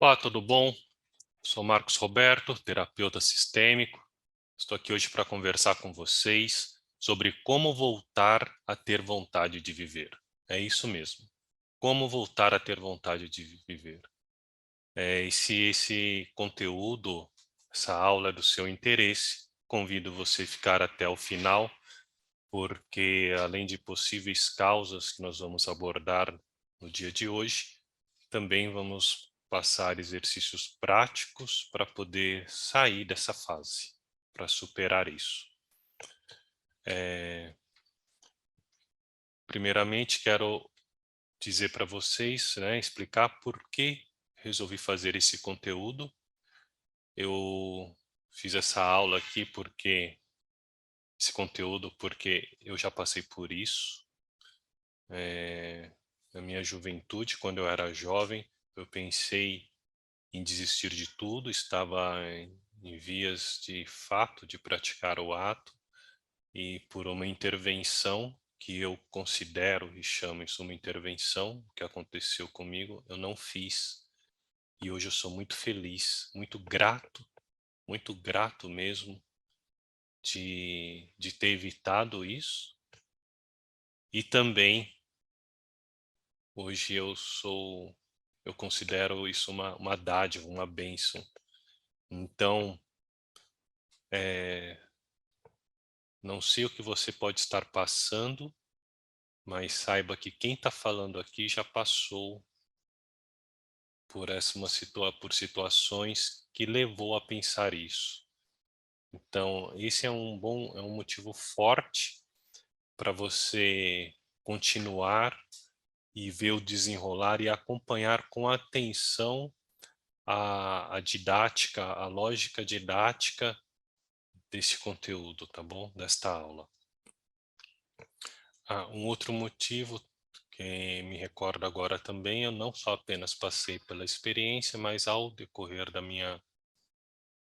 Olá, tudo bom? Sou Marcos Roberto, terapeuta sistêmico. Estou aqui hoje para conversar com vocês sobre como voltar a ter vontade de viver. É isso mesmo. Como voltar a ter vontade de viver. E se esse conteúdo, essa aula é do seu interesse, convido você a ficar até o final, porque além de possíveis causas que nós vamos abordar no dia de hoje, também vamos passar exercícios práticos para poder sair dessa fase, para superar isso. Primeiramente, quero dizer para vocês, explicar por que resolvi fazer esse conteúdo. Eu fiz essa aula aqui esse conteúdo porque eu já passei por isso. Na minha juventude, quando eu era jovem, eu pensei em desistir de tudo, estava em vias de fato de praticar o ato e por uma intervenção que eu considero e chamo isso uma intervenção, que aconteceu comigo, eu não fiz. E hoje eu sou muito feliz, muito grato mesmo de ter evitado isso. E também hoje eu considero isso uma dádiva, uma bênção. Então, não sei o que você pode estar passando, mas saiba que quem está falando aqui já passou por situações que levou a pensar isso. Então, esse é um motivo forte para você continuar e ver o desenrolar e acompanhar com atenção a didática, a lógica didática desse conteúdo, tá bom? Desta aula. Um outro motivo que me recordo agora também, eu não só apenas passei pela experiência, mas ao decorrer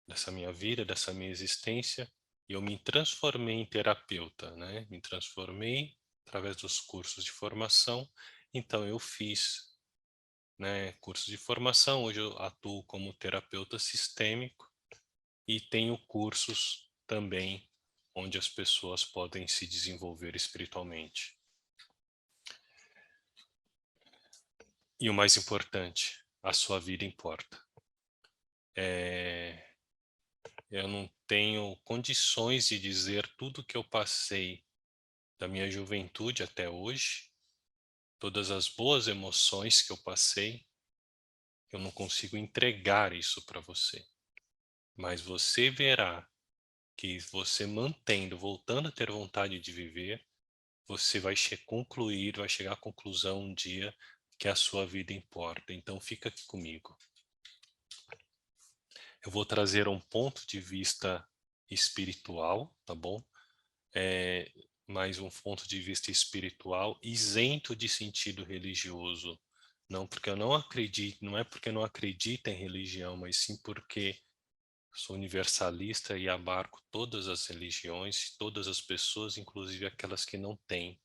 dessa minha vida, dessa minha existência, eu me transformei em terapeuta, né? Me transformei através dos cursos de formação. Então eu fiz, né, cursos de formação, hoje eu atuo como terapeuta sistêmico e tenho cursos também onde as pessoas podem se desenvolver espiritualmente. E o mais importante, a sua vida importa. Eu não tenho condições de dizer tudo que eu passei da minha juventude até hoje, todas as boas emoções que eu passei, eu não consigo entregar isso para você. Mas você verá que você mantendo, voltando a ter vontade de viver, você vai vai chegar à conclusão um dia que a sua vida importa. Então fica aqui comigo. Eu vou trazer um ponto de vista espiritual, tá bom? Mais um ponto de vista espiritual isento de sentido religioso. Não porque eu não acredito, não é porque eu não acredito em religião, mas sim porque sou universalista e abarco todas as religiões, todas as pessoas, inclusive aquelas que não têm.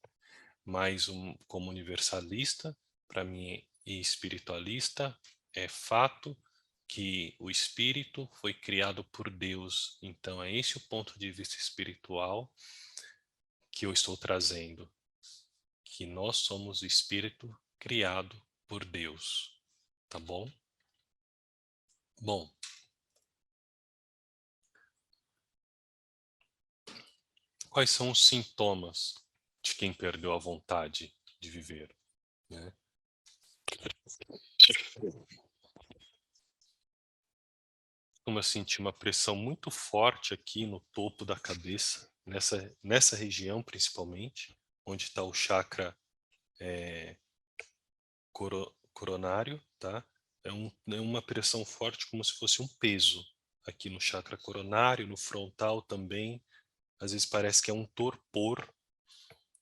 Mas como universalista, para mim, e espiritualista, é fato que o espírito foi criado por Deus. Então é esse o ponto de vista espiritual que eu estou trazendo, que nós somos o espírito criado por Deus, tá bom? Bom, quais são os sintomas de quem perdeu a vontade de viver, né? Como eu senti uma pressão muito forte aqui no topo da cabeça, nessa região principalmente, onde está o chakra coronário, tá? É uma pressão forte como se fosse um peso aqui no chakra coronário, no frontal também. Às vezes parece que é um torpor,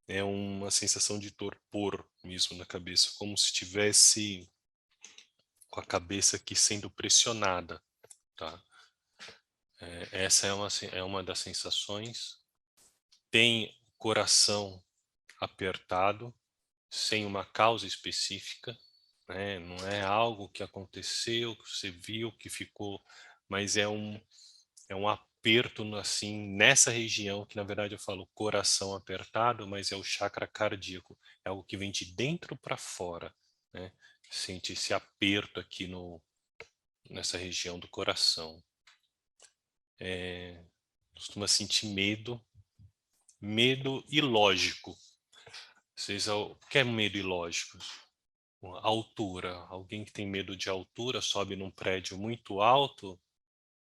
é uma sensação de torpor mesmo na cabeça, como se estivesse com a cabeça aqui sendo pressionada, tá? Essa é uma das sensações. Tem coração apertado, sem uma causa específica, né? Não é algo que aconteceu, que você viu, que ficou, mas é um aperto assim nessa região que na verdade eu falo coração apertado, mas é o chakra cardíaco, é algo que vem de dentro para fora, né? Sente esse aperto aqui no nessa região do coração. Costuma sentir medo ilógico. Vocês, o que é medo ilógico? Altura. Alguém que tem medo de altura sobe num prédio muito alto,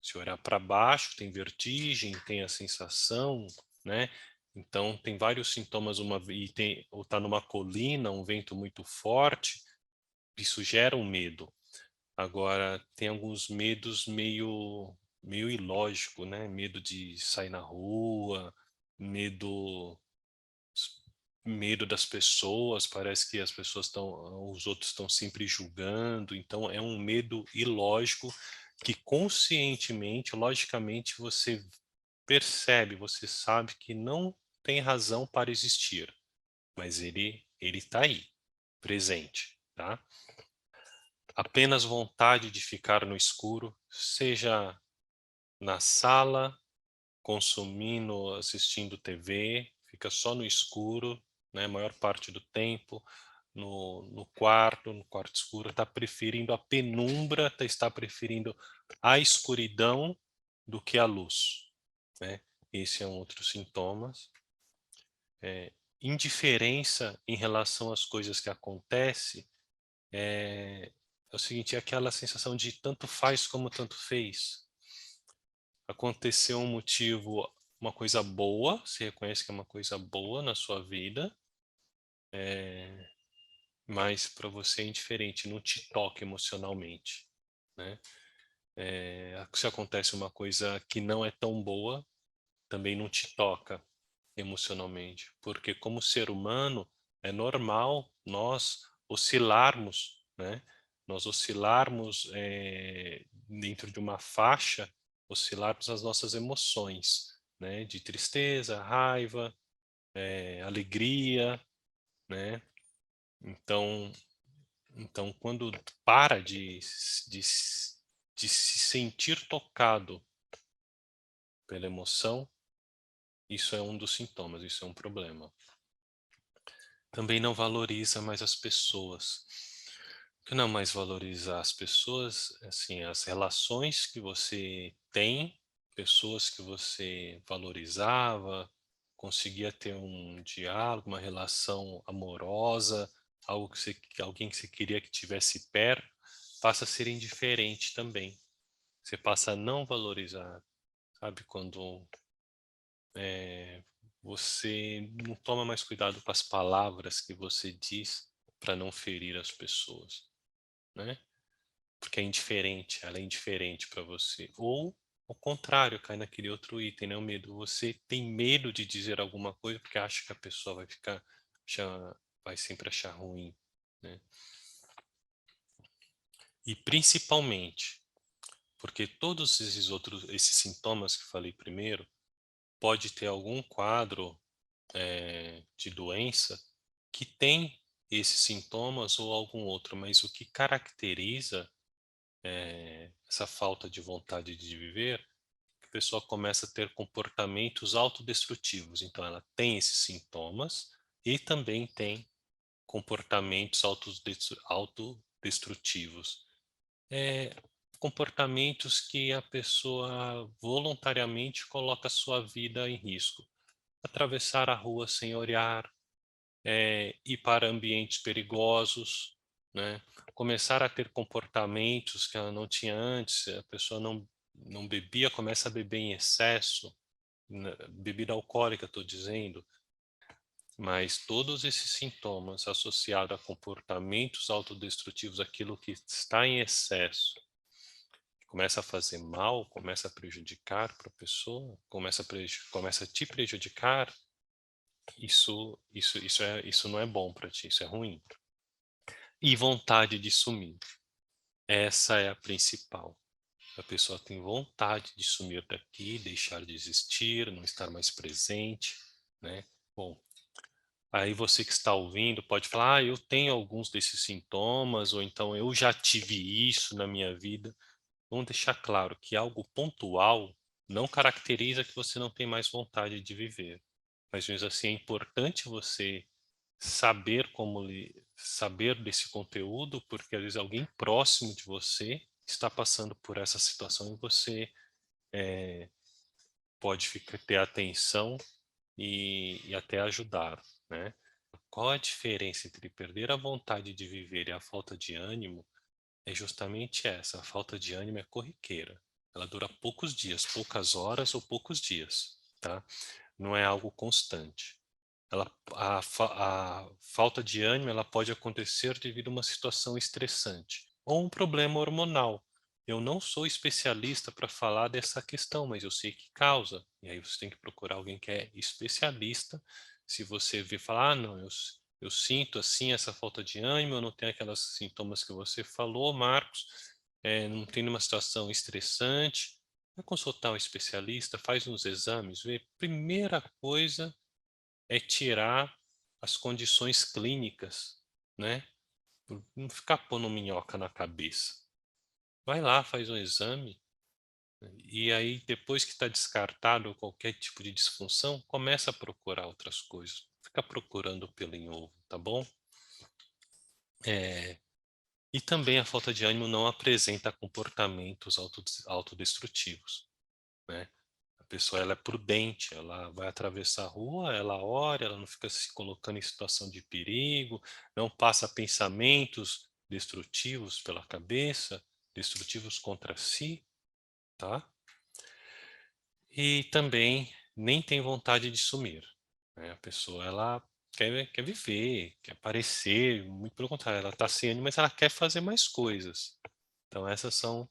se olhar para baixo, tem vertigem, tem a sensação, né? Então, tem vários sintomas, ou está numa colina, um vento muito forte, isso gera um medo. Agora, tem alguns medos meio ilógico, né? Medo de sair na rua, medo medo das pessoas, parece que as pessoas os outros estão sempre julgando, então é um medo ilógico que conscientemente, logicamente, você percebe, você sabe que não tem razão para existir, mas ele está aí, presente, tá? Apenas vontade de ficar no escuro, seja na sala, consumindo, assistindo TV, fica só no escuro, né, a maior parte do tempo, no quarto escuro, está preferindo a penumbra, está preferindo a escuridão do que a luz, né? Esse é um outro sintoma. Indiferença em relação às coisas que acontecem é o seguinte, é aquela sensação de tanto faz como tanto fez. Aconteceu um motivo, uma coisa boa, você reconhece que é uma coisa boa na sua vida, mas para você é indiferente, não te toca emocionalmente, né? Se acontece uma coisa que não é tão boa, também não te toca emocionalmente, porque como ser humano é normal nós oscilarmos, né? Nós oscilarmos dentro de uma faixa, oscilarmos as nossas emoções, né? De tristeza, raiva, alegria, né? Então, então quando para de se sentir tocado pela emoção, isso é um dos sintomas, isso é um problema. Também não valoriza mais as pessoas. O que não mais valorizar as pessoas, assim, as relações que você tem, pessoas que você valorizava, conseguia ter um diálogo, uma relação amorosa, alguém que você queria que tivesse perto, passa a ser indiferente também. Você passa a não valorizar, sabe? Quando você não toma mais cuidado com as palavras que você diz para não ferir as pessoas, né? Porque é indiferente, ela é indiferente para você. Ou, ao contrário, cai naquele outro item, né? O medo. Você tem medo de dizer alguma coisa porque acha que a pessoa vai sempre achar ruim, né? E principalmente, porque todos esses sintomas que falei primeiro, pode ter algum quadro de doença que tem esses sintomas ou algum outro, mas o que caracteriza essa falta de vontade de viver, é que a pessoa começa a ter comportamentos autodestrutivos. Então, ela tem esses sintomas e também tem comportamentos autodestrutivos. É, comportamentos que a pessoa voluntariamente coloca a sua vida em risco. Atravessar a rua sem olhar, ir para ambientes perigosos, né? Começar a ter comportamentos que ela não tinha antes, a pessoa não bebia, começa a beber em excesso, né? Bebida alcoólica, estou dizendo, mas todos esses sintomas associados a comportamentos autodestrutivos, aquilo que está em excesso, começa a fazer mal, começa a prejudicar para a pessoa, começa a te prejudicar, isso não é bom para ti, isso é ruim. E vontade de sumir. Essa é a principal. A pessoa tem vontade de sumir daqui, deixar de existir, não estar mais presente, né? Bom, Aí você que está ouvindo pode falar, eu tenho alguns desses sintomas, ou então eu já tive isso na minha vida. Vamos deixar claro que algo pontual não caracteriza que você não tem mais vontade de viver. Mas mesmo assim é importante você saber desse conteúdo, porque às vezes alguém próximo de você está passando por essa situação e você pode ter atenção e até ajudar, né? Qual a diferença entre perder a vontade de viver e a falta de ânimo? É justamente essa, a falta de ânimo é corriqueira. Ela dura poucos dias, poucas horas ou poucos dias, tá? Não é algo constante. A falta de ânimo ela pode acontecer devido a uma situação estressante ou um problema hormonal. Eu não sou especialista para falar dessa questão, mas eu sei que causa. E aí você tem que procurar alguém que é especialista. Se você vir falar, não, eu sinto assim essa falta de ânimo, eu não tenho aqueles sintomas que você falou, Marcos, não tenho uma situação estressante, vai consultar um especialista, faz uns exames, vê. Primeira coisa é tirar as condições clínicas, né? Não ficar pondo minhoca na cabeça. Vai lá, faz um exame, e aí depois que está descartado qualquer tipo de disfunção, começa a procurar outras coisas. Fica procurando pelo em ovo, tá bom? E também a falta de ânimo não apresenta comportamentos autodestrutivos, né? A pessoa ela é prudente, ela vai atravessar a rua, ela ora, ela não fica se colocando em situação de perigo, não passa pensamentos destrutivos pela cabeça, destrutivos contra si, tá? E também nem tem vontade de sumir, né? A pessoa ela quer viver, quer aparecer, muito pelo contrário, ela está sem ânimo, mas ela quer fazer mais coisas. Então essas são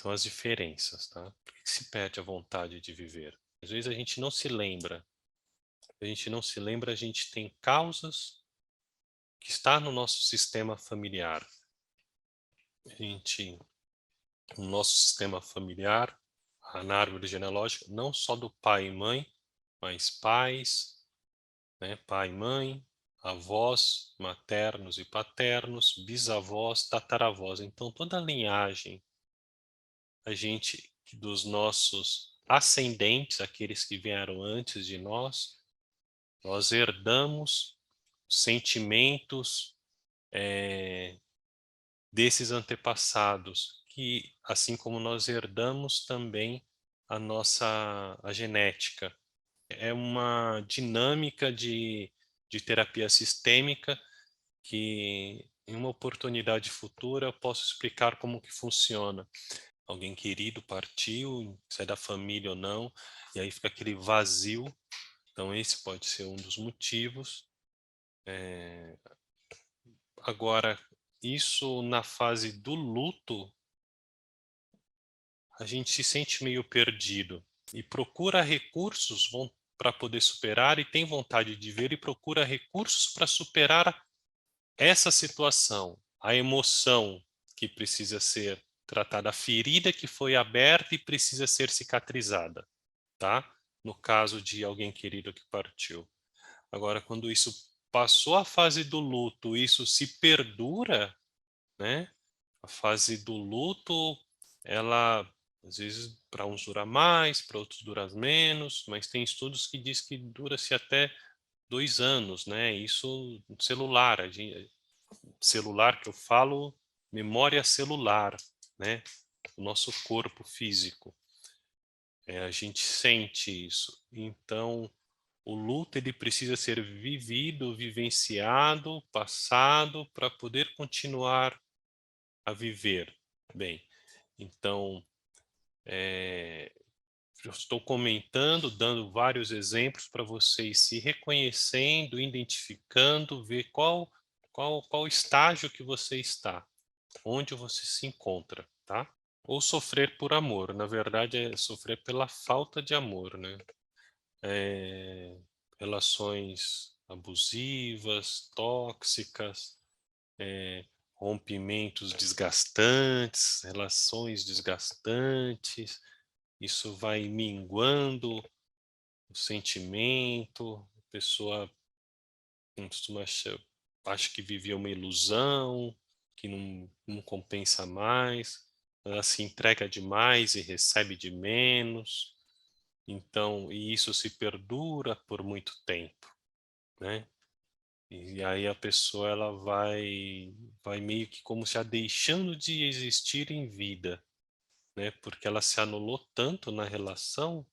as diferenças, tá? Por que se perde a vontade de viver? Às vezes a gente não se lembra. A gente não se lembra, a gente tem causas que está no nosso sistema familiar. A gente, no nosso sistema familiar, na árvore genealógica, não só do pai e mãe, mas pais, né, pai e mãe, avós maternos e paternos, bisavós, tataravós. Então toda a linhagem, a gente dos nossos ascendentes, aqueles que vieram antes de nós herdamos sentimentos desses antepassados, que assim como nós herdamos também a genética. É uma dinâmica de terapia sistêmica que em uma oportunidade futura eu posso explicar como que funciona. Alguém querido partiu, se é da família ou não, e aí fica aquele vazio. Então esse pode ser um dos motivos. Agora, isso na fase do luto, a gente se sente meio perdido e procura recursos para poder superar e tem vontade de ver e procura recursos para superar essa situação, a emoção que precisa ser tratada, a ferida que foi aberta e precisa ser cicatrizada, tá? No caso de alguém querido que partiu. Agora, quando isso passou a fase do luto, isso se perdura, né? A fase do luto, ela às vezes para uns dura mais, para outros dura menos, mas tem estudos que diz que dura-se até 2 anos, né? Isso celular, celular que eu falo, memória celular, né? O nosso corpo físico, a gente sente isso. Então, o luto ele precisa ser vivido, vivenciado, passado para poder continuar a viver. Bem, então, eu estou comentando, dando vários exemplos para vocês se reconhecendo, identificando, ver qual estágio que você está, onde você se encontra, tá? Ou sofrer por amor, na verdade é sofrer pela falta de amor, né? É, relações abusivas, tóxicas, rompimentos desgastantes, relações desgastantes, isso vai minguando o sentimento, a pessoa costuma achar, acha que vivia uma ilusão, que não compensa mais, ela se entrega demais e recebe de menos, então, e isso se perdura por muito tempo, né? E aí a pessoa ela vai meio que como já deixando de existir em vida, né? Porque ela se anulou tanto na relação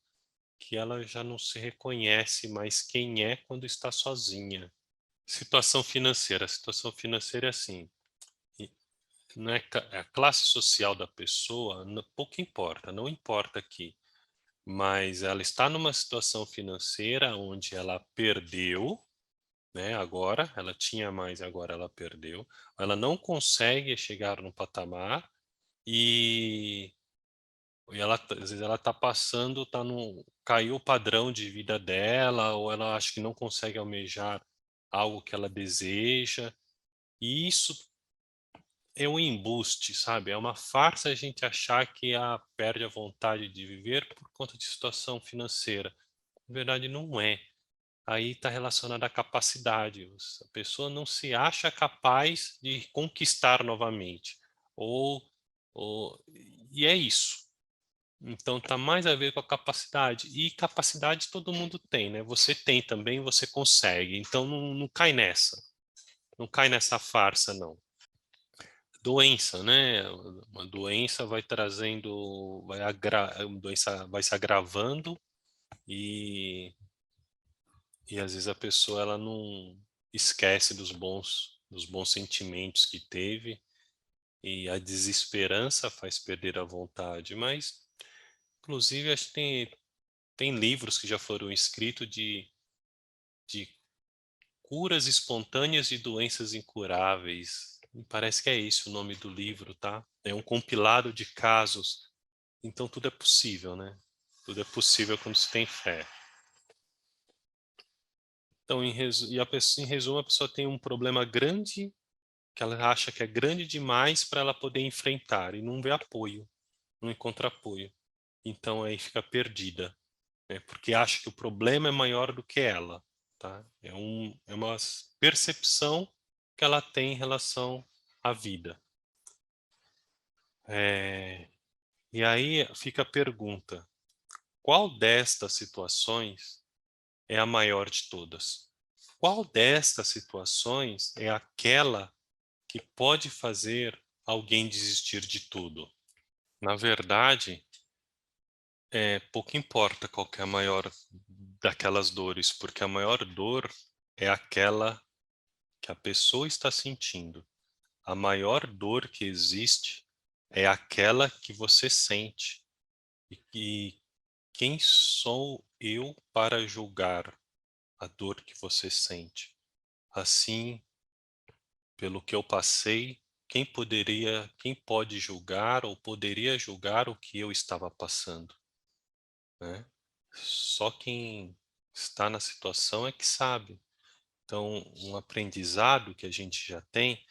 que ela já não se reconhece mais quem é quando está sozinha. Situação financeira. A situação financeira é assim, e não é a classe social da pessoa, pouco importa, não importa aqui, mas ela está numa situação financeira onde ela perdeu, né? Agora ela tinha mais, agora ela perdeu. Ela não consegue chegar no patamar e, e ela às vezes ela está passando, tá no caiu o padrão de vida dela, ou ela acha que não consegue almejar algo que ela deseja. E isso é um embuste, sabe? É uma farsa a gente achar que perde a vontade de viver por conta de situação financeira. Na verdade, não é. Aí está relacionado à capacidade. A pessoa não se acha capaz de conquistar novamente. Ou, ou, e é isso. Então está mais a ver com a capacidade. E capacidade todo mundo tem, né? Você tem também, você consegue. Então não cai nessa. Não cai nessa farsa, não. Doença, né? Uma doença vai trazendo, a doença vai se agravando e, e às vezes a pessoa ela não esquece dos bons sentimentos que teve e a desesperança faz perder a vontade. Mas, inclusive, acho que tem livros que já foram escritos de curas espontâneas de doenças incuráveis. Me parece que é esse o nome do livro, tá? É um compilado de casos. Então tudo é possível, né? Tudo é possível quando se tem fé. Então, em resumo, a pessoa tem um problema grande que ela acha que é grande demais para ela poder enfrentar e não vê apoio, não encontra apoio. Então aí fica perdida, né? Porque acha que o problema é maior do que ela, tá? É uma percepção que ela tem em relação à vida. É, e aí fica a pergunta: qual destas situações é a maior de todas? Qual destas situações é aquela que pode fazer alguém desistir de tudo? Na verdade, pouco importa qual que é a maior daquelas dores, porque a maior dor é aquela que a pessoa está sentindo. A maior dor que existe é aquela que você sente. E quem sou eu para julgar a dor que você sente? Assim, pelo que eu passei, quem pode julgar ou poderia julgar o que eu estava passando, né? Só quem está na situação é que sabe. Então, um aprendizado que a gente já tem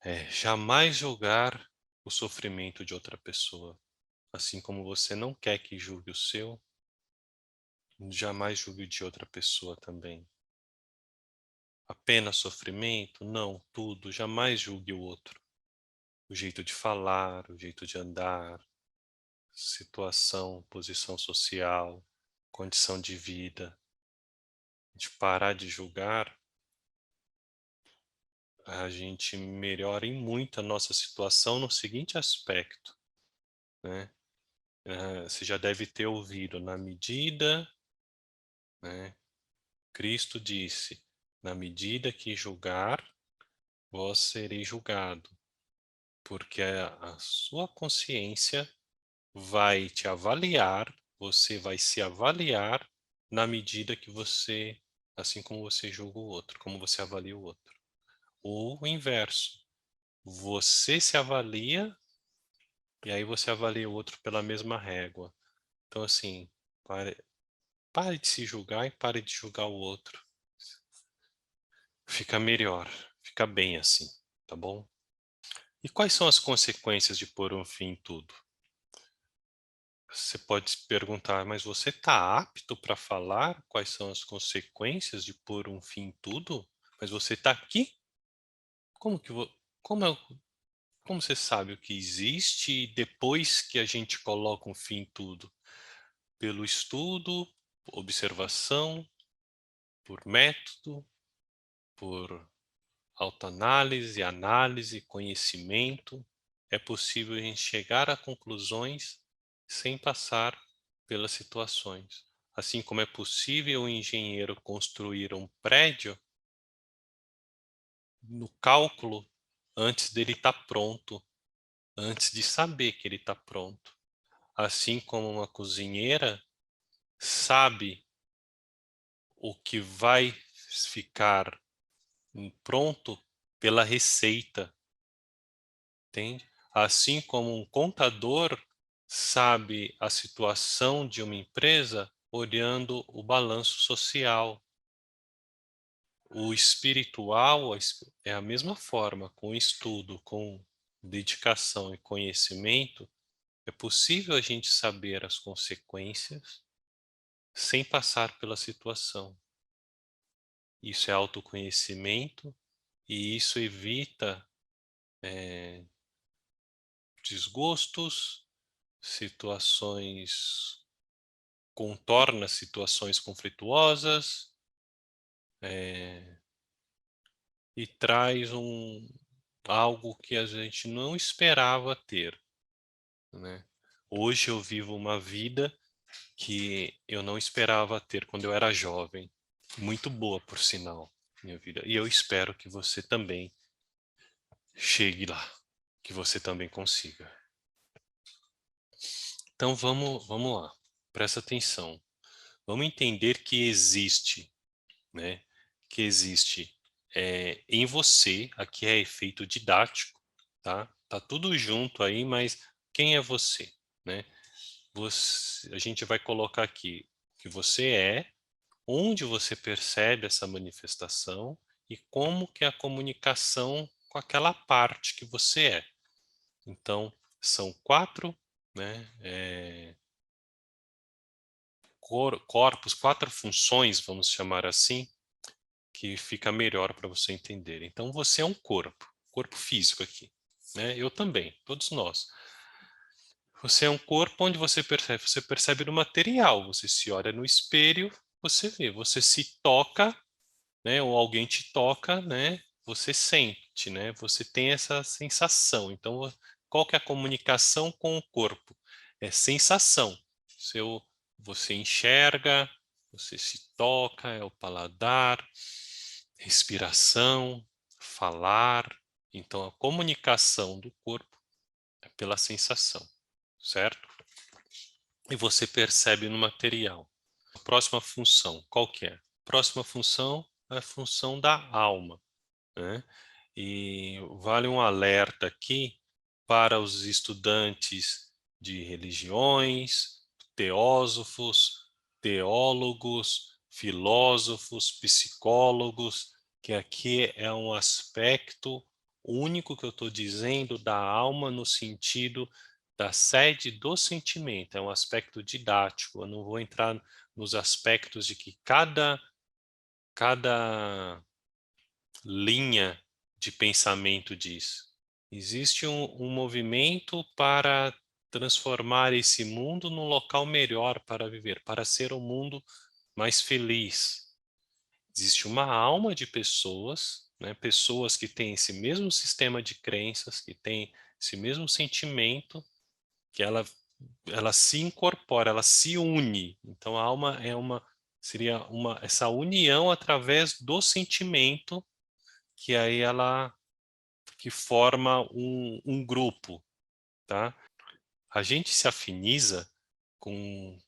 é jamais julgar o sofrimento de outra pessoa. Assim como você não quer que julgue o seu, jamais julgue o de outra pessoa também. Apenas sofrimento? Não, tudo. Jamais julgue o outro. O jeito de falar, o jeito de andar, situação, posição social, condição de vida. De parar de julgar, a gente melhora em muito a nossa situação no seguinte aspecto, né? Você já deve ter ouvido, na medida, né? Cristo disse, na medida que julgar, vós sereis julgado, porque a sua consciência vai te avaliar, você vai se avaliar na medida que você, assim como você julga o outro, como você avalia o outro. Ou o inverso, você se avalia e aí você avalia o outro pela mesma régua. Então, assim, pare de se julgar e pare de julgar o outro. Fica melhor, fica bem assim, tá bom? E quais são as consequências de pôr um fim em tudo? Você pode se perguntar, mas você está apto para falar quais são as consequências de pôr um fim em tudo? Mas você está aqui? Como que como, como você sabe o que existe depois que a gente coloca um fim em tudo? Pelo estudo, observação, por método, por autoanálise, análise, conhecimento. É possível a gente chegar a conclusões sem passar pelas situações. Assim como é possível o engenheiro construir um prédio no cálculo antes dele estar pronto, antes de saber que ele está pronto. Assim como uma cozinheira sabe o que vai ficar pronto pela receita, entende? Assim como um contador sabe a situação de uma empresa olhando o balanço social. O espiritual é a mesma forma, com estudo, com dedicação e conhecimento, é possível a gente saber as consequências sem passar pela situação. Isso é autoconhecimento e isso evita desgostos, situações, contorna situações conflituosas, e traz algo que a gente não esperava ter, né? Hoje eu vivo uma vida que eu não esperava ter quando eu era jovem. Muito boa, por sinal, minha vida. E eu espero que você também chegue lá, que você também consiga. Então vamos lá. Presta atenção. Vamos entender que existe, né? Que existe em você, aqui é efeito didático, tá? Tá tudo junto aí, mas quem é você, né? A gente vai colocar aqui que você é, onde você percebe essa manifestação e como que é a comunicação com aquela parte que você é. Então, são quatro, né, corpos, quatro funções, vamos chamar assim, que fica melhor para você entender. Então, você é um corpo físico aqui, né? Eu também, todos nós. Você é um corpo onde você percebe no material, você se olha no espelho, você vê, você se toca, né? Ou alguém te toca, né? Você sente, né? Você tem essa sensação. Então, qual que é a comunicação com o corpo? É sensação. Seu, você enxerga, você se toca, é o paladar, respiração, falar. Então, a comunicação do corpo é pela sensação, certo? E você percebe no material. A próxima função, qual que é? A próxima função é a função da alma, né? E vale um alerta aqui para os estudantes de religiões, teósofos, teólogos, filósofos, psicólogos, que aqui é um aspecto único que eu estou dizendo da alma no sentido da sede do sentimento, é um aspecto didático. Eu não vou entrar nos aspectos de que cada linha de pensamento diz. Existe um movimento para transformar esse mundo num local melhor para viver, para ser um mundo mais feliz. Existe uma alma de pessoas, né, pessoas que têm esse mesmo sistema de crenças, que têm esse mesmo sentimento, que ela se incorpora, ela se une. Então a alma seria essa união através do sentimento, que aí ela que forma um grupo, tá? A gente se afiniza com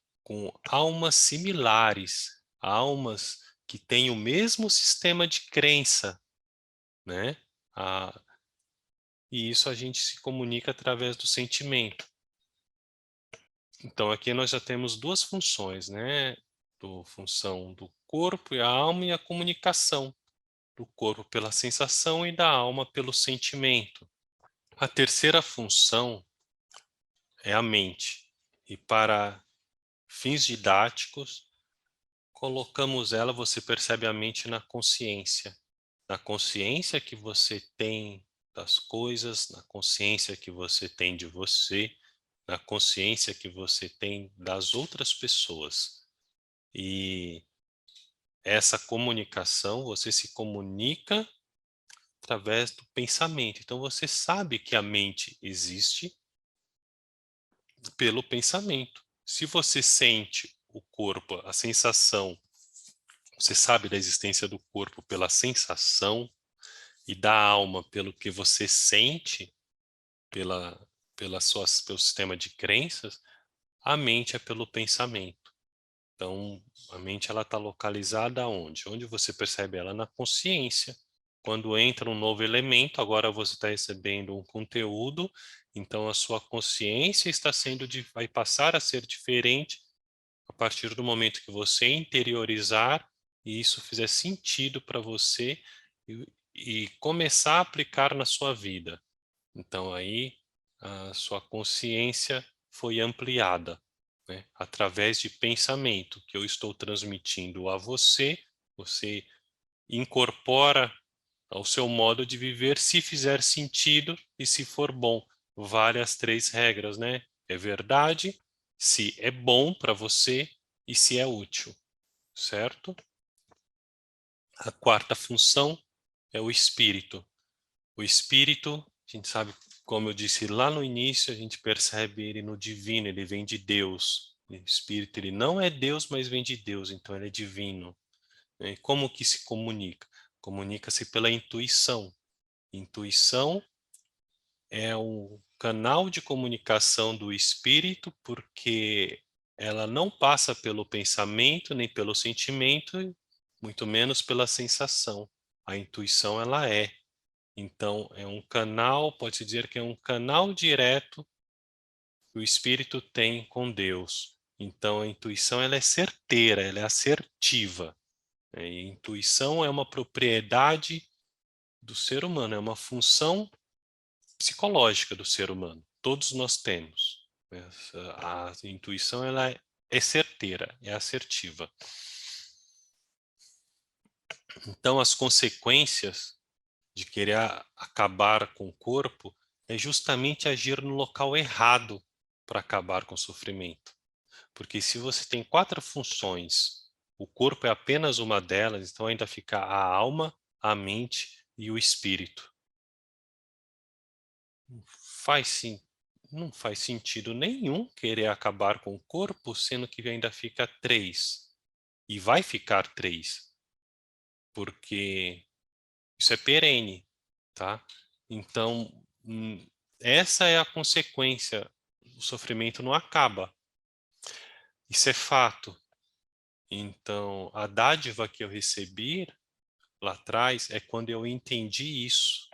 almas similares, almas que têm o mesmo sistema de crença, né? Ah, e isso a gente se comunica através do sentimento. Então aqui nós já temos duas funções, né? Função do corpo e a alma e a comunicação do corpo pela sensação e da alma pelo sentimento. A terceira função é a mente. E para fins didáticos, colocamos ela, você percebe a mente na consciência. na consciência que você tem das coisas, na consciência que você tem de você, na consciência que você tem das outras pessoas. E essa comunicação, você se comunica através do pensamento. Então você sabe que a mente existe pelo pensamento. Se você sente o corpo, a sensação, você sabe da existência do corpo pela sensação e da alma pelo que você sente, pela, pelo sistema de crenças, a mente é pelo pensamento. Então, a mente ela está localizada onde? Onde você percebe ela? Na consciência. Quando entra um novo elemento, agora você está recebendo um conteúdo, então a sua consciência está sendo, vai passar a ser diferente a partir do momento que você interiorizar e isso fizer sentido para você e começar a aplicar na sua vida. Então aí a sua consciência foi ampliada, né? Através de pensamento que eu estou transmitindo a você, você incorpora ao seu modo de viver, se fizer sentido e se for bom. Vale as 3 regras, né? É verdade, se é bom para você e se é útil, certo? A quarta função é o espírito. O espírito, a gente sabe, como eu disse lá no início, a gente percebe ele no divino, ele vem de Deus. O espírito, ele não é Deus, mas vem de Deus, então ele é divino. E como que se comunica? Comunica-se pela intuição. Intuição é o canal de comunicação do espírito, porque ela não passa pelo pensamento, nem pelo sentimento, muito menos pela sensação. A intuição, ela é. Então, é um canal, pode-se dizer que é um canal direto que o espírito tem com Deus. Então, a intuição, ela é certeira, ela é assertiva. A intuição é uma propriedade do ser humano, é uma função psicológica do ser humano. Todos nós temos. A intuição ela é certeira, é assertiva. Então, as consequências de querer acabar com o corpo é justamente agir no local errado para acabar com o sofrimento. Porque se você tem 4 funções, o corpo é apenas uma delas, então ainda fica a alma, a mente e o espírito. Faz sim, não faz sentido nenhum querer acabar com o corpo, sendo que ainda fica 3. E vai ficar 3, porque isso é perene, tá? Então, essa é a consequência. O sofrimento não acaba. Isso é fato. Então, a dádiva que eu recebi lá atrás é quando eu entendi isso.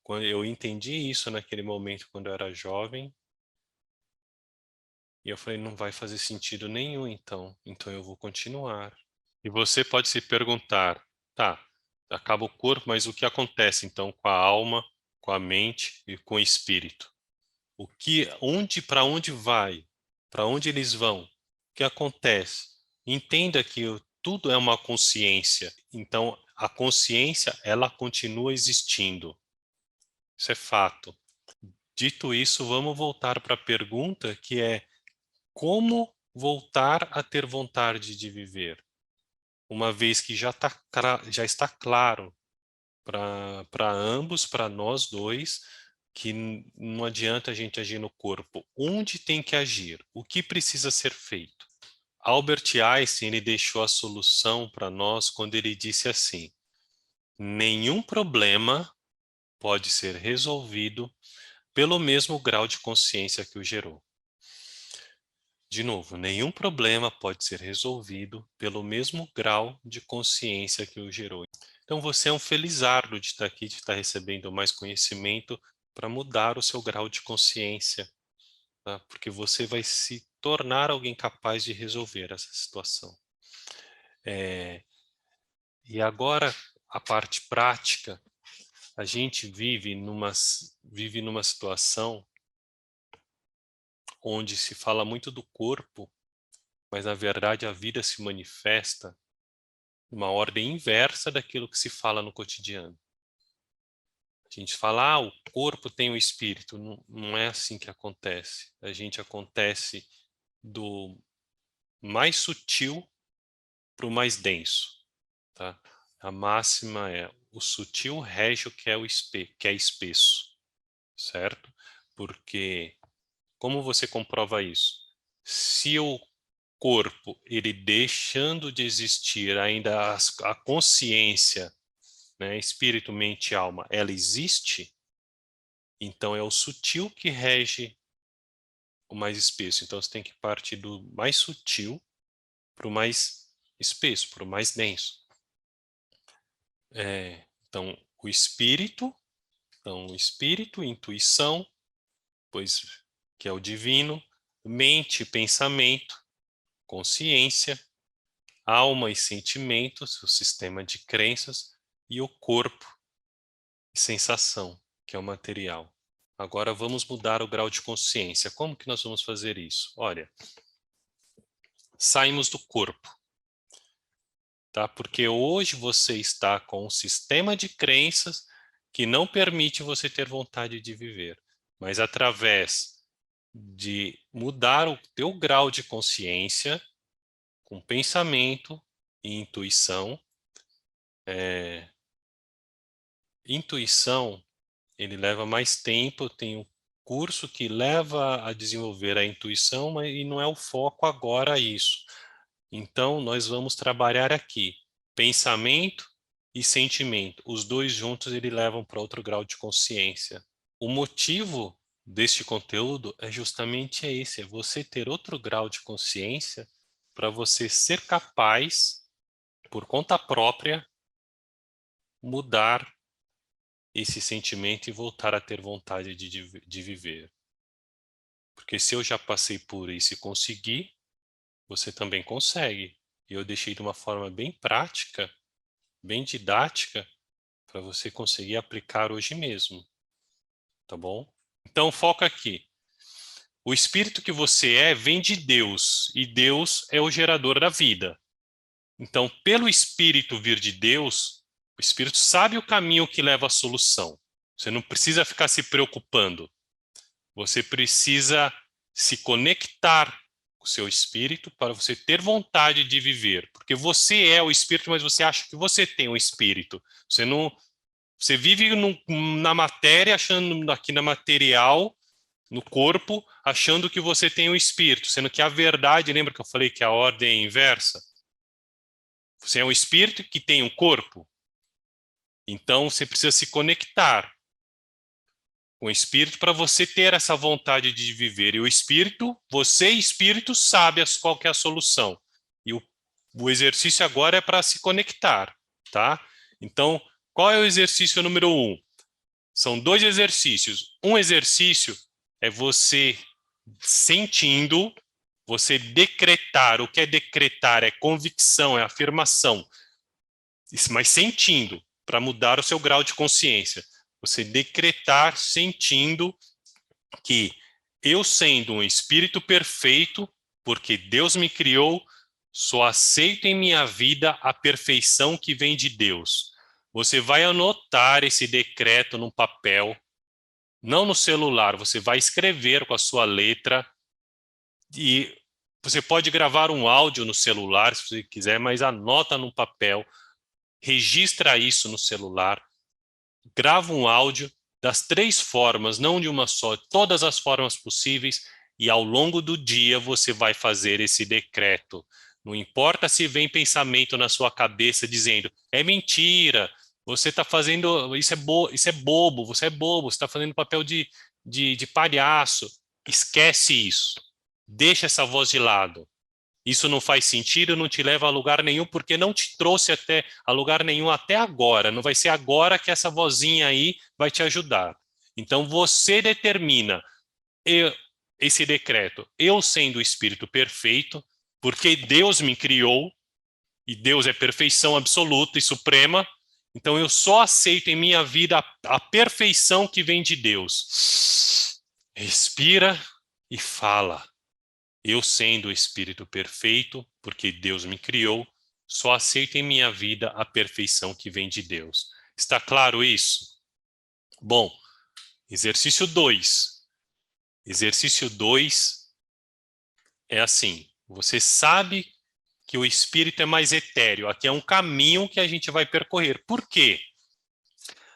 Quando eu entendi isso naquele momento, quando eu era jovem, e eu falei, não vai fazer sentido nenhum, então eu vou continuar. E você pode se perguntar, tá, acaba o corpo, mas o que acontece então com a alma, com a mente e com o espírito? Para onde vai? Para onde eles vão? O que acontece? Entenda que tudo é uma consciência. Então, a consciência, ela continua existindo. Isso é fato. Dito isso, vamos voltar para a pergunta que é como voltar a ter vontade de viver? Uma vez que já está claro para ambos, para nós dois, que não adianta a gente agir no corpo. Onde tem que agir? O que precisa ser feito? Albert Einstein ele deixou a solução para nós quando ele disse assim: nenhum problema pode ser resolvido pelo mesmo grau de consciência que o gerou. De novo, nenhum problema pode ser resolvido pelo mesmo grau de consciência que o gerou. Então você é um felizardo de estar aqui, de estar recebendo mais conhecimento para mudar o seu grau de consciência, tá? Porque você vai se tornar alguém capaz de resolver essa situação. E agora, a parte prática, a gente vive numa situação onde se fala muito do corpo, mas na verdade a vida se manifesta uma ordem inversa daquilo que se fala no cotidiano. A gente fala, o corpo tem o espírito. Não, não é assim que acontece. A gente acontece do mais sutil para o mais denso, tá? A máxima é o sutil rege o que é que é espesso, certo? Porque como você comprova isso? Se o corpo, ele deixando de existir, ainda a consciência, né, espírito, mente e alma, ela existe, então é o sutil que rege o mais espesso. Então você tem que partir do mais sutil para o mais espesso, para o mais denso. Então, o espírito, intuição, pois que é o divino, mente, pensamento, consciência, alma e sentimentos, o sistema de crenças, e o corpo e sensação, que é o material. Agora vamos mudar o grau de consciência. Como que nós vamos fazer isso? Olha, saímos do corpo, tá? Porque hoje você está com um sistema de crenças que não permite você ter vontade de viver, mas através de mudar o teu grau de consciência com pensamento e intuição. Intuição, ele leva mais tempo, tem um curso que leva a desenvolver a intuição, mas e não é o foco agora isso. Então, nós vamos trabalhar aqui pensamento e sentimento. Os dois juntos, ele levam para outro grau de consciência. O motivo deste conteúdo é justamente esse, é você ter outro grau de consciência para você ser capaz, por conta própria, mudar esse sentimento e voltar a ter vontade de viver. Porque se eu já passei por isso e consegui, você também consegue. E eu deixei de uma forma bem prática, bem didática, para você conseguir aplicar hoje mesmo. Tá bom? Então, foca aqui. O espírito que você é vem de Deus, e Deus é o gerador da vida. Então, pelo espírito vir de Deus, o espírito sabe o caminho que leva à solução. Você não precisa ficar se preocupando. Você precisa se conectar com o seu espírito para você ter vontade de viver. Porque você é o espírito, mas você acha que você tem um espírito. Você não, você vive na matéria, achando aqui na material, no corpo, achando que você tem um espírito, sendo que a verdade, lembra que eu falei que a ordem é inversa? Você é um espírito que tem um corpo. Então você precisa se conectar com o espírito para você ter essa vontade de viver. E o espírito, você espírito sabe qual que é a solução. E o exercício agora é para se conectar, tá? Então, qual é o exercício número 1? São 2 exercícios. Um exercício é você sentindo, você decretar. O que é decretar? É convicção, é afirmação. Mas sentindo, para mudar o seu grau de consciência. Você decretar sentindo que eu, sendo um espírito perfeito, porque Deus me criou, só aceito em minha vida a perfeição que vem de Deus. Você vai anotar esse decreto num papel, não no celular, você vai escrever com a sua letra e você pode gravar um áudio no celular se você quiser, mas anota num papel, registra isso no celular, grava um áudio das 3 formas, não de uma só, todas as formas possíveis, e ao longo do dia você vai fazer esse decreto. Não importa se vem pensamento na sua cabeça dizendo, é mentira, você está fazendo, isso é bobo, você é bobo, você está fazendo papel de palhaço. Esquece isso. Deixa essa voz de lado. Isso não faz sentido, não te leva a lugar nenhum, porque não te trouxe até a lugar nenhum até agora. Não vai ser agora que essa vozinha aí vai te ajudar. Então você determina esse decreto. Eu sendo o Espírito perfeito, porque Deus me criou, e Deus é perfeição absoluta e suprema, então eu só aceito em minha vida a perfeição que vem de Deus. Respira e fala. Eu sendo o Espírito perfeito, porque Deus me criou, Só aceito em minha vida a perfeição que vem de Deus. Está claro isso? Bom, exercício 2. Exercício 2 é assim. Você sabe que o espírito é mais etéreo. Aqui é um caminho que a gente vai percorrer. Por quê?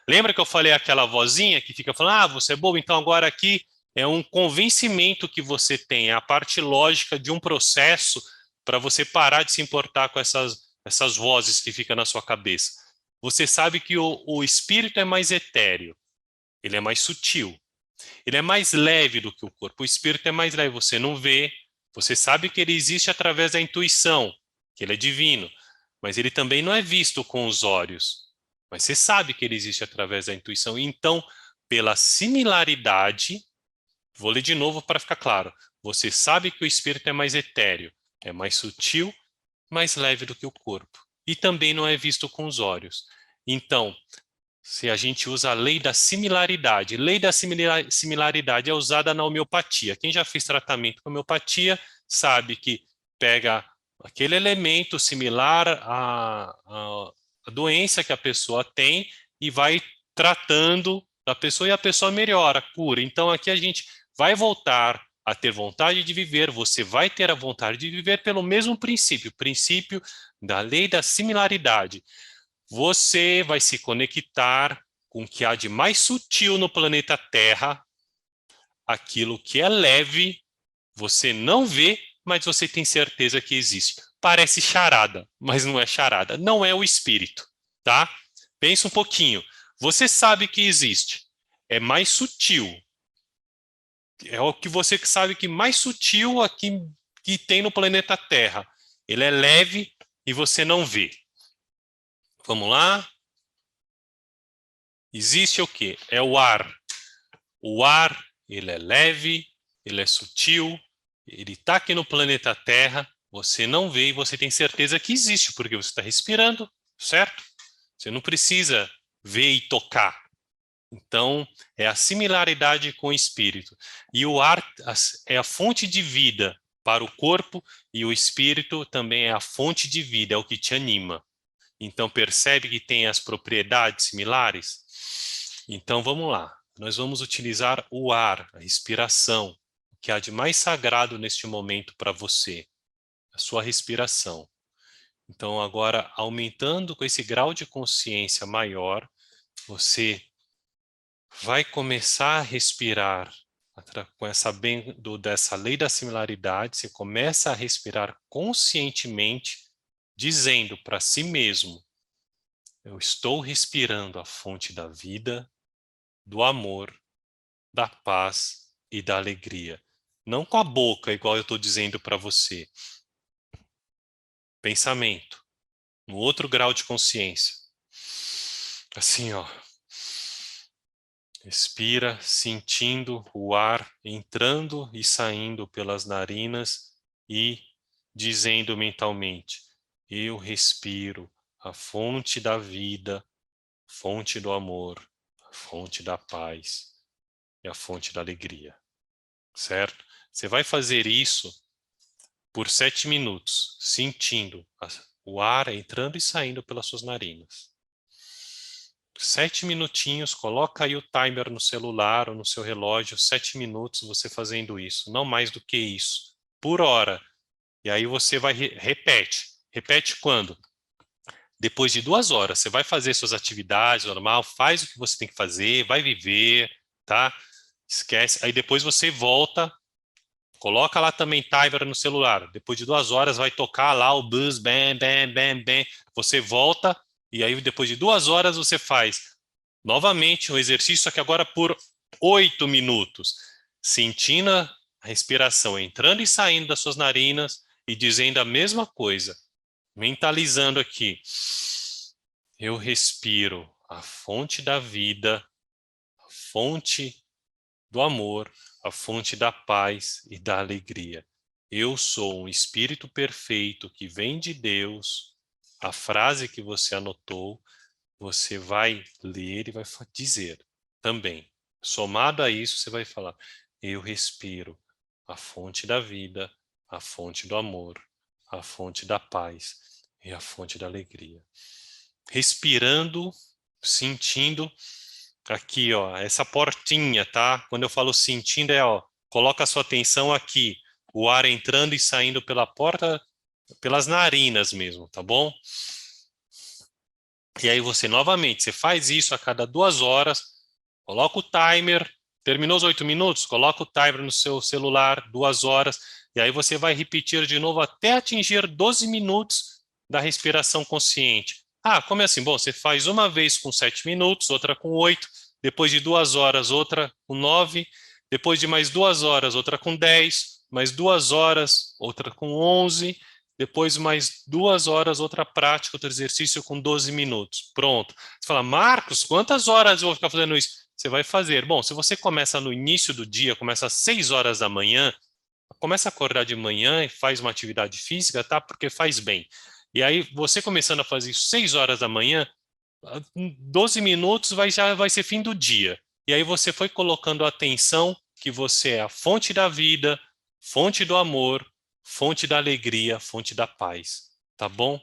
Lembra que eu falei aquela vozinha que fica falando, ah, você é bobo, então agora aqui é um convencimento que você tem, é a parte lógica de um processo para você parar de se importar com essas vozes que ficam na sua cabeça. Você sabe que o espírito é mais etéreo, ele é mais sutil, ele é mais leve do que o corpo. O espírito é mais leve, você não vê, você sabe que ele existe através da intuição, que ele é divino, mas ele também não é visto com os olhos. Mas você sabe que ele existe através da intuição. Então, pela similaridade, vou ler de novo para ficar claro. Você sabe que o espírito é mais etéreo, é mais sutil, mais leve do que o corpo. E também não é visto com os olhos. Então, se a gente usa a lei da similaridade é usada na homeopatia. Quem já fez tratamento com homeopatia sabe que pega aquele elemento similar à doença que a pessoa tem e vai tratando da pessoa e a pessoa melhora, cura. Então aqui a gente vai voltar a ter vontade de viver, você vai ter a vontade de viver pelo mesmo princípio, princípio da lei da similaridade. Você vai se conectar com o que há de mais sutil no planeta Terra, aquilo que é leve, você não vê, mas você tem certeza que existe. Parece charada, mas não é charada. Não é o espírito, tá? Pensa um pouquinho. Você sabe que existe. É mais sutil. É o que você sabe que mais sutil aqui que tem no planeta Terra. Ele é leve e você não vê. Vamos lá? Existe o quê? É o ar. O ar, ele é leve, ele é sutil, ele está aqui no planeta Terra, você não vê e você tem certeza que existe, porque você está respirando, certo? Você não precisa ver e tocar. Então, é a similaridade com o espírito. E o ar é a fonte de vida para o corpo e o espírito também é a fonte de vida, é o que te anima. Então, percebe que tem as propriedades similares? Então, vamos lá. Nós vamos utilizar o ar, a respiração, o que há de mais sagrado neste momento para você, a sua respiração. Então, agora, aumentando com esse grau de consciência maior, você vai começar a respirar com essa dessa lei da similaridade, você começa a respirar conscientemente, dizendo para si mesmo, eu estou respirando a fonte da vida, do amor, da paz e da alegria. Não com a boca, igual eu estou dizendo para você. Pensamento, no outro grau de consciência. Assim, ó. Respira, sentindo o ar entrando e saindo pelas narinas e dizendo mentalmente, eu respiro a fonte da vida, fonte do amor, a fonte da paz e a fonte da alegria. Certo? Você vai fazer isso por 7 minutos, sentindo o ar entrando e saindo pelas suas narinas. 7 minutinhos, coloca aí o timer no celular ou no seu relógio, 7 minutos você fazendo isso, não mais do que isso, por hora. E aí você vai, repete. Repete quando? Depois de 2 horas, você vai fazer suas atividades normal, faz o que você tem que fazer, vai viver, tá? Esquece. Aí depois você volta. Coloca lá também timer no celular. Depois de 2 horas vai tocar lá o buzz, bam, bam, bam, bam. Você volta e aí depois de 2 horas você faz novamente o exercício, só que agora por 8 minutos. Sentindo a respiração entrando e saindo das suas narinas e dizendo a mesma coisa. Mentalizando aqui. Eu respiro a fonte da vida, a fonte do amor, a fonte da paz e da alegria. Eu sou um espírito perfeito que vem de Deus. A frase que você anotou, você vai ler e vai dizer também. Somado a isso, você vai falar: eu respiro a fonte da vida, a fonte do amor, a fonte da paz. e a fonte da alegria. Respirando, sentindo aqui, ó, essa portinha, tá? Quando eu falo sentindo ó, coloca a sua atenção aqui, o ar entrando e saindo pela porta, pelas narinas mesmo, tá bom? E aí você, novamente, você faz isso a cada 2 horas, coloca o timer, terminou os 8 minutos, coloca o timer no seu celular, 2 horas, e aí você vai repetir de novo até atingir 12 minutos da respiração consciente. Ah, como é assim? Bom, você faz uma vez com 7 minutos, outra com 8, depois de 2 horas, outra com 9, depois de mais 2 horas, outra com 10, mais 2 horas, outra com 11, depois mais 2 horas, outra prática, outro exercício com 12 minutos. Pronto. Você fala, Marcos, quantas horas eu vou ficar fazendo isso? Você vai fazer. Bom, se você começa no início do dia, começa às 6 horas da manhã, começa a acordar de manhã e faz uma atividade física, tá? Porque faz bem. E aí, você começando a fazer isso 6 horas da manhã, 12 minutos já vai ser fim do dia. E aí você foi colocando a atenção que você é a fonte da vida, fonte do amor, fonte da alegria, fonte da paz. Tá bom?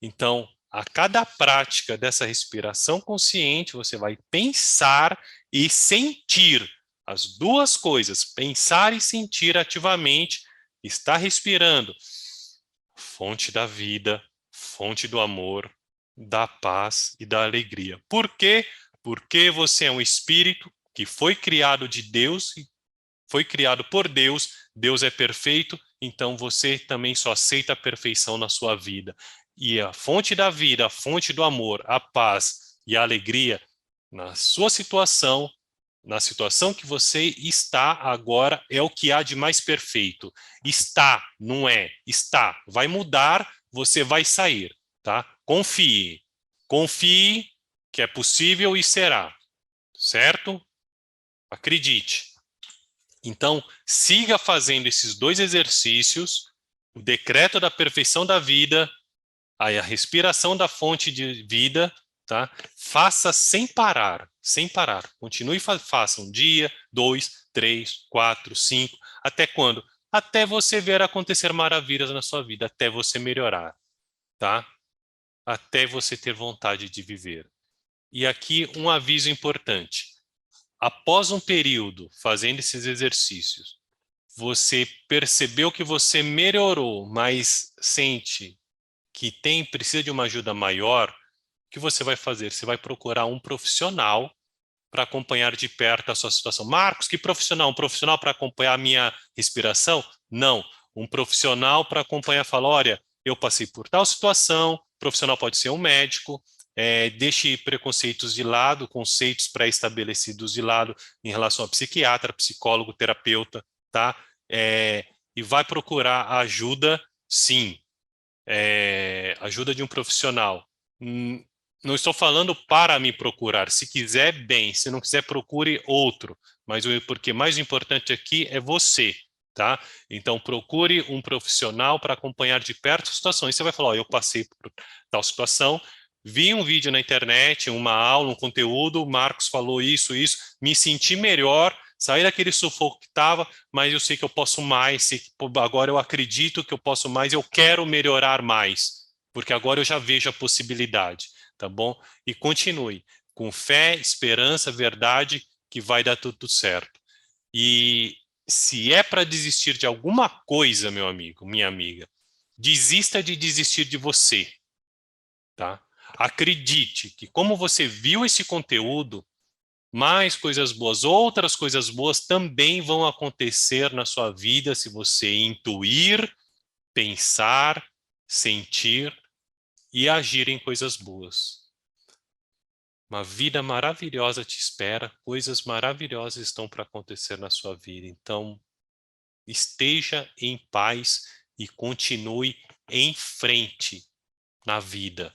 Então, a cada prática dessa respiração consciente, você vai pensar e sentir as duas coisas, pensar e sentir ativamente, está respirando, fonte da vida, fonte do amor, da paz e da alegria. Por quê? Porque você é um espírito que foi criado de Deus, foi criado por Deus, Deus é perfeito, então você também só aceita a perfeição na sua vida. E a fonte da vida, a fonte do amor, a paz e a alegria, na sua situação, na situação que você está agora, é o que há de mais perfeito. Está, não é, está. Vai mudar, você vai sair, tá? Confie. Confie que é possível e será, certo? Acredite. Então, siga fazendo esses 2 exercícios, o decreto da perfeição da vida, aí a respiração da fonte de vida, tá? Faça sem parar, sem parar. Continue, faça 1 dia, 2, 3, 4, 5, até quando? Até você ver acontecer maravilhas na sua vida, até você melhorar, tá? Até você ter vontade de viver. E aqui um aviso importante. Após um período fazendo esses exercícios, você percebeu que você melhorou, mas sente que precisa de uma ajuda maior, o que você vai fazer? Você vai procurar um profissional para acompanhar de perto a sua situação. Marcos, que profissional? Um profissional para acompanhar a minha respiração? Não. Um profissional para acompanhar, falar, olha, eu passei por tal situação, o profissional pode ser um médico, deixe preconceitos de lado, conceitos pré-estabelecidos de lado em relação a psiquiatra, psicólogo, terapeuta, tá? E vai procurar ajuda, sim, ajuda de um profissional. Não estou falando para me procurar. Se quiser, bem. Se não quiser, procure outro. Mas porque mais importante aqui é você, tá? Então, procure um profissional para acompanhar de perto a situação. E você vai falar, ó, eu passei por tal situação, vi um vídeo na internet, uma aula, um conteúdo, o Marcos falou isso, me senti melhor, saí daquele sufoco que estava, mas eu sei que eu posso mais, sei que agora eu acredito que eu posso mais, eu quero melhorar mais, porque agora eu já vejo a possibilidade, tá bom? E continue, com fé, esperança, verdade, que vai dar tudo certo. E se é para desistir de alguma coisa, meu amigo, minha amiga, desista de desistir de você, tá? Acredite que como você viu esse conteúdo, mais coisas boas, outras coisas boas também vão acontecer na sua vida se você intuir, pensar, sentir e agir em coisas boas. Uma vida maravilhosa te espera, coisas maravilhosas estão para acontecer na sua vida. Então, esteja em paz e continue em frente na vida.